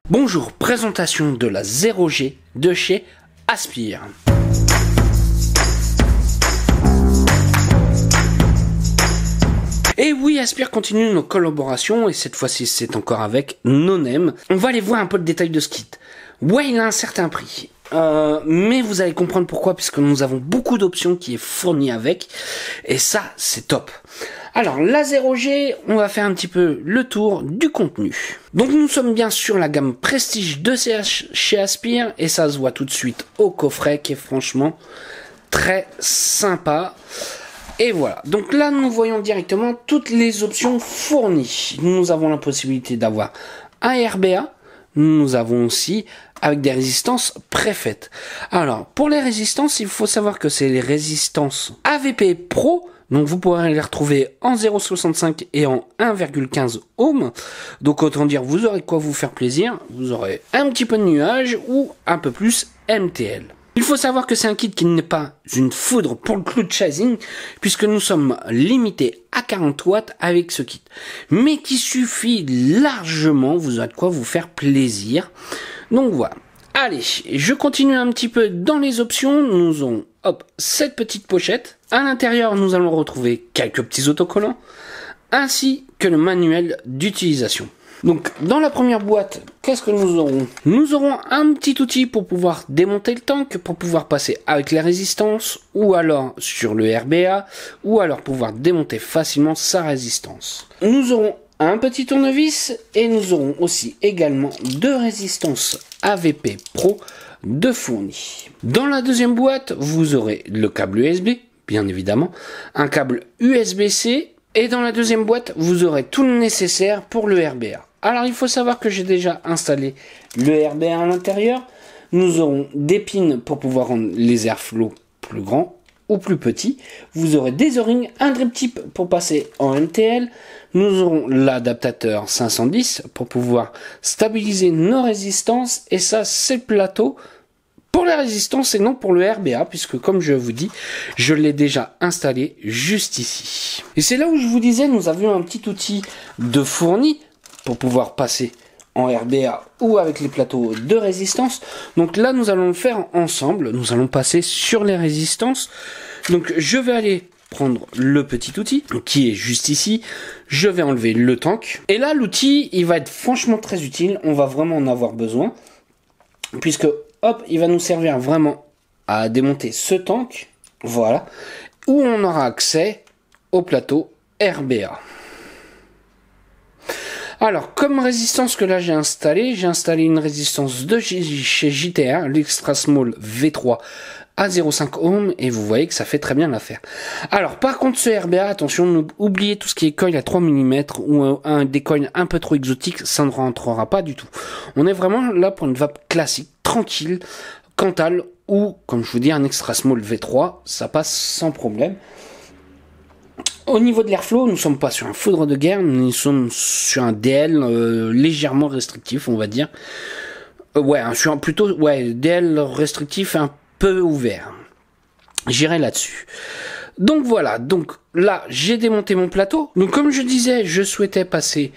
Bonjour, présentation de la 0G de chez Aspire. Et oui, Aspire continue nos collaborations et cette fois-ci c'est encore avec NoName. On va aller voir un peu le détail de ce kit. Ouais, il a un certain prix. Mais vous allez comprendre pourquoi, puisque nous avons beaucoup d'options qui est fournies avec. Et ça, c'est top. Alors, la 0G, on va faire un petit peu le tour du contenu. Donc, nous sommes bien sur la gamme Prestige de CH chez Aspire. Et ça se voit tout de suite au coffret, qui est franchement très sympa. Et voilà. Donc là, nous voyons directement toutes les options fournies. Nous avons la possibilité d'avoir un RBA. Nous avons aussi avec des résistances préfaites. Alors, pour les résistances, il faut savoir que c'est les résistances AVP Pro. Donc, vous pourrez les retrouver en 0,65 et en 1,15 ohm. Donc, autant dire, vous aurez quoi vous faire plaisir. Vous aurez un petit peu de nuage ou un peu plus MTL. Il faut savoir que c'est un kit qui n'est pas une foudre pour le cloud chasing, puisque nous sommes limités à 40 watts avec ce kit. Mais qui suffit largement, vous aurez de quoi vous faire plaisir. Donc voilà. Allez, je continue un petit peu dans les options. Nous avons, hop, cette petite pochette. À l'intérieur, nous allons retrouver quelques petits autocollants, ainsi que le manuel d'utilisation. Donc, dans la première boîte, qu'est-ce que nous aurons? Nous aurons un petit outil pour pouvoir démonter le tank, pour pouvoir passer avec les résistances, ou alors sur le RBA, ou alors pouvoir démonter facilement sa résistance. Nous aurons un petit tournevis, et nous aurons aussi également deux résistances AVP Pro de fournis. Dans la deuxième boîte, vous aurez le câble USB, bien évidemment, un câble USB-C, et dans la deuxième boîte, vous aurez tout le nécessaire pour le RBA. Alors, il faut savoir que j'ai déjà installé le RBA à l'intérieur. Nous aurons des pins pour pouvoir rendre les airflows plus grands ou plus petits. Vous aurez des O-rings, un drip tip pour passer en MTL. Nous aurons l'adaptateur 510 pour pouvoir stabiliser nos résistances. Et ça, c'est le plateau pour la résistance et non pour le RBA, puisque comme je vous dis, je l'ai déjà installé juste ici. Et c'est là où je vous disais, nous avions un petit outil de fourni pour pouvoir passer en RBA ou avec les plateaux de résistance. Donc là, nous allons le faire ensemble. Nous allons passer sur les résistances. Donc je vais aller prendre le petit outil qui est juste ici. Je vais enlever le tank. Et là, l'outil, il va être franchement très utile. On va vraiment en avoir besoin, puisque hop, il va nous servir vraiment à démonter ce tank, voilà, où on aura accès au plateau RBA. Alors, comme résistance que là j'ai installé une résistance de chez JTR, l'Extra Small V3 à 0,5 ohm, et vous voyez que ça fait très bien l'affaire. Alors, par contre, ce RBA, attention, oubliez tout ce qui est coil à 3 mm ou des coils un peu trop exotiques, ça ne rentrera pas du tout. On est vraiment là pour une vape classique, tranquille, Cantal, ou, comme je vous dis, un Extra Small V3, ça passe sans problème. Au niveau de l'airflow, nous ne sommes pas sur un foudre de guerre, nous sommes sur un DL légèrement restrictif, on va dire. DL restrictif un peu ouvert. J'irai là-dessus. Donc voilà, donc là, j'ai démonté mon plateau. Donc comme je disais, je souhaitais passer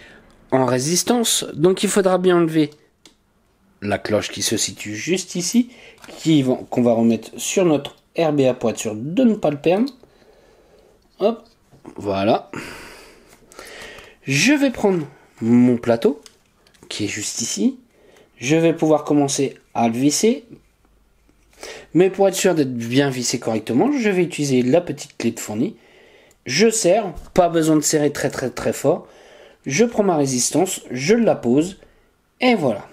en résistance, donc il faudra bien enlever la cloche qui se situe juste ici, qu'on va remettre sur notre RBA pour être sûr de ne pas le perdre. Hop. Voilà. Je vais prendre mon plateau qui est juste ici. Je vais pouvoir commencer à le visser. Mais pour être sûr d'être bien vissé correctement, je vais utiliser la petite clé de fourni. Je serre, pas besoin de serrer très très très fort. Je prends ma résistance, je la pose et voilà.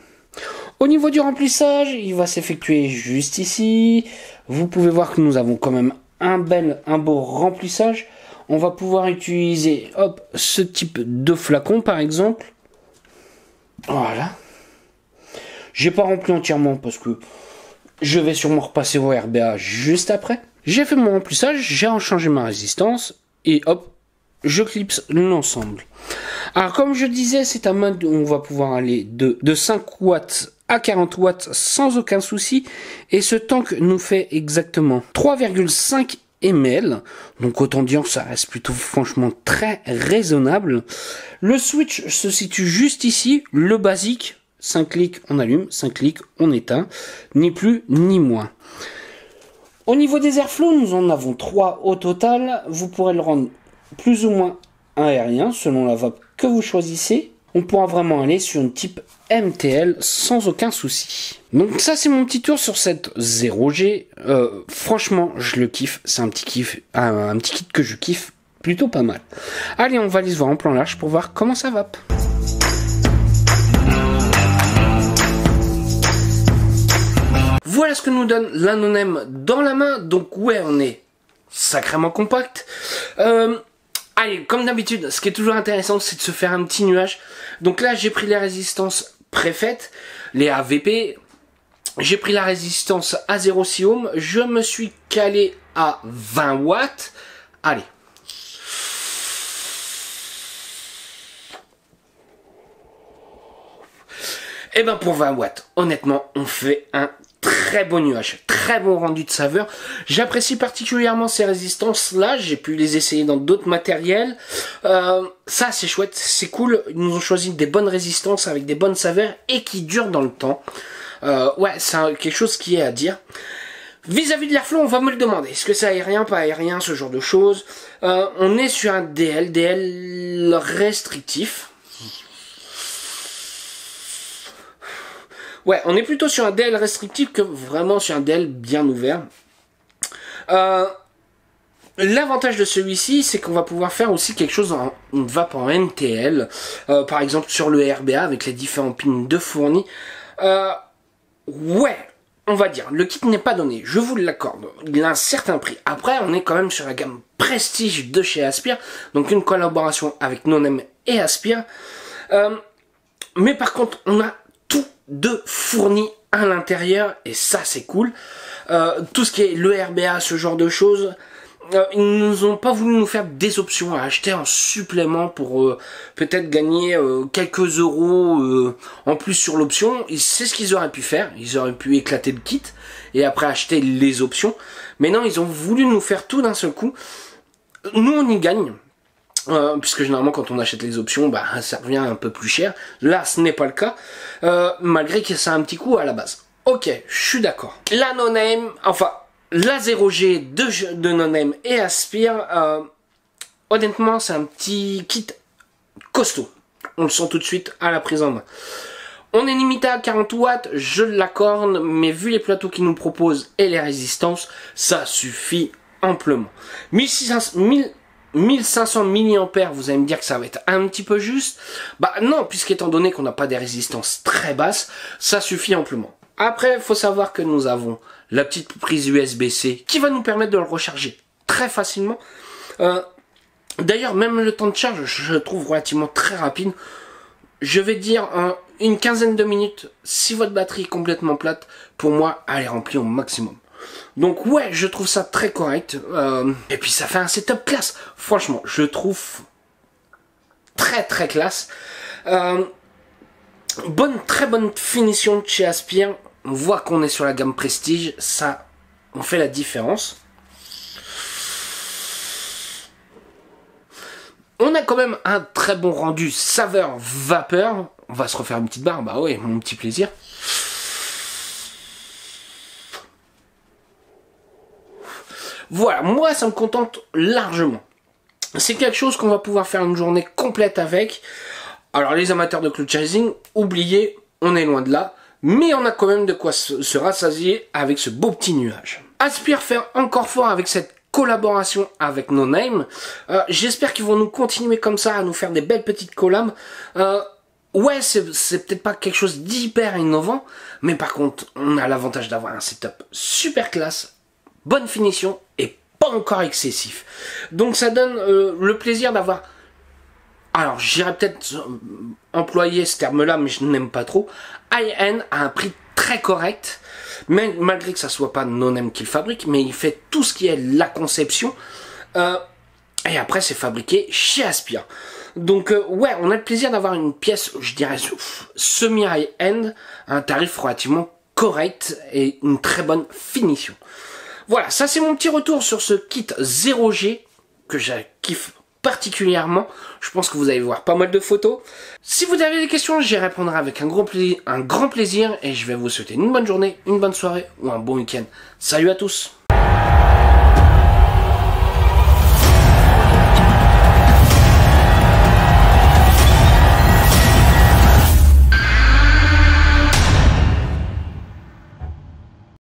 Au niveau du remplissage, il va s'effectuer juste ici. Vous pouvez voir que nous avons quand même un beau remplissage. On va pouvoir utiliser, hop, ce type de flacon par exemple. Voilà. J'ai pas rempli entièrement parce que je vais sûrement repasser au RBA juste après. J'ai fait mon remplissage, j'ai changé ma résistance et hop, je clipse l'ensemble. Alors comme je disais, c'est un mode où on va pouvoir aller de 5 watts à 40 watts sans aucun souci. Et ce tank nous fait exactement 3,5 ml, donc autant dire que ça reste plutôt franchement très raisonnable. Le switch se situe juste ici, le basique, 5 clics on allume, 5 clics on éteint, ni plus ni moins. Au niveau des airflows, nous en avons 3 au total, vous pourrez le rendre plus ou moins aérien selon la vape que vous choisissez. On pourra vraiment aller sur une type MTL sans aucun souci. Donc ça c'est mon petit tour sur cette 0G. Franchement je le kiffe, c'est un petit kit que je kiffe plutôt pas mal. Allez, on va aller se voir en plan large pour voir comment ça vape. Voilà ce que nous donne la No-Name dans la main. Donc ouais, on est sacrément compact. Allez, comme d'habitude, ce qui est toujours intéressant, c'est de se faire un petit nuage. Donc là, j'ai pris les résistances préfaites, les AVP. J'ai pris la résistance à 0,6 ohm. Je me suis calé à 20 watts. Allez. Et ben pour 20 watts, honnêtement, on fait un très beau nuage, très bon rendu de saveur. J'apprécie particulièrement ces résistances là, j'ai pu les essayer dans d'autres matériels. Ça c'est chouette, c'est cool, ils nous ont choisi des bonnes résistances avec des bonnes saveurs et qui durent dans le temps. Ouais, c'est quelque chose qui est à dire. Vis-à-vis de l'airflow, on va me le demander. Est-ce que c'est aérien, pas aérien, ce genre de choses. On est sur un DL restrictif. Ouais, on est plutôt sur un DL restrictif que vraiment sur un DL bien ouvert. L'avantage de celui-ci, c'est qu'on va pouvoir faire aussi quelque chose en une vape en NTL. Par exemple sur le RBA avec les différents pins de fournis. Ouais, on va dire, le kit n'est pas donné, je vous l'accorde. Il a un certain prix. Après, on est quand même sur la gamme Prestige de chez Aspire. Donc une collaboration avec No-Name et Aspire. Mais par contre, on a tout de fourni à l'intérieur et ça c'est cool. Tout ce qui est le RBA, ce genre de choses, ils nous ont pas voulu nous faire des options à acheter en supplément pour peut-être gagner quelques euros en plus sur l'option. C'est ce qu'ils auraient pu faire, ils auraient pu éclater le kit et après acheter les options, mais non, ils ont voulu nous faire tout d'un seul coup. Nous on y gagne. Puisque généralement quand on achète les options, bah ça revient un peu plus cher. Là ce n'est pas le cas, malgré que ça a un petit coût à la base. Ok, je suis d'accord. La No-Name, enfin la 0G de No-Name et Aspire, honnêtement c'est un petit kit costaud. On le sent tout de suite à la prise en main. On est limité à 40 watts, je l'accorde, mais vu les plateaux qu'ils nous proposent et les résistances, ça suffit amplement. 1500 mAh, vous allez me dire que ça va être un petit peu juste. Bah non, puisqu'étant donné qu'on n'a pas des résistances très basses, ça suffit amplement. Après, il faut savoir que nous avons la petite prise USB-C qui va nous permettre de le recharger très facilement. D'ailleurs, même le temps de charge, je le trouve relativement très rapide. Je vais dire une quinzaine de minutes, si votre batterie est complètement plate, pour moi, elle est remplie au maximum. Donc ouais, je trouve ça très correct. Et puis ça fait un setup classe. Franchement, je trouve très très classe. Très bonne finition de chez Aspire. On voit qu'on est sur la gamme Prestige. Ça, on fait la différence. On a quand même un très bon rendu saveur vapeur. On va se refaire une petite barre. Bah ouais, mon petit plaisir. Voilà, moi ça me contente largement. C'est quelque chose qu'on va pouvoir faire une journée complète avec. Alors les amateurs de cloud chasing, oubliez, on est loin de là. Mais on a quand même de quoi se rassasier avec ce beau petit nuage. Aspire fait encore fort avec cette collaboration avec No-Name. J'espère qu'ils vont nous continuer comme ça à nous faire des belles petites collabs. Ouais, c'est peut-être pas quelque chose d'hyper innovant. Mais par contre, on a l'avantage d'avoir un setup super classe. Bonne finition et pas encore excessif. Donc ça donne le plaisir d'avoir... Alors j'irais peut-être employer ce terme-là, mais je n'aime pas trop. High-end à un prix très correct, mais malgré que ça soit pas No-Name qui le fabrique, mais il fait tout ce qui est la conception. Et après c'est fabriqué chez Aspire. Donc ouais, on a le plaisir d'avoir une pièce, je dirais, semi-high-end, à un tarif relativement correct et une très bonne finition. Voilà, ça c'est mon petit retour sur ce kit 0G que je kiffe particulièrement. Je pense que vous allez voir pas mal de photos. Si vous avez des questions, j'y répondrai avec un grand plaisir et je vais vous souhaiter une bonne journée, une bonne soirée ou un bon week-end. Salut à tous!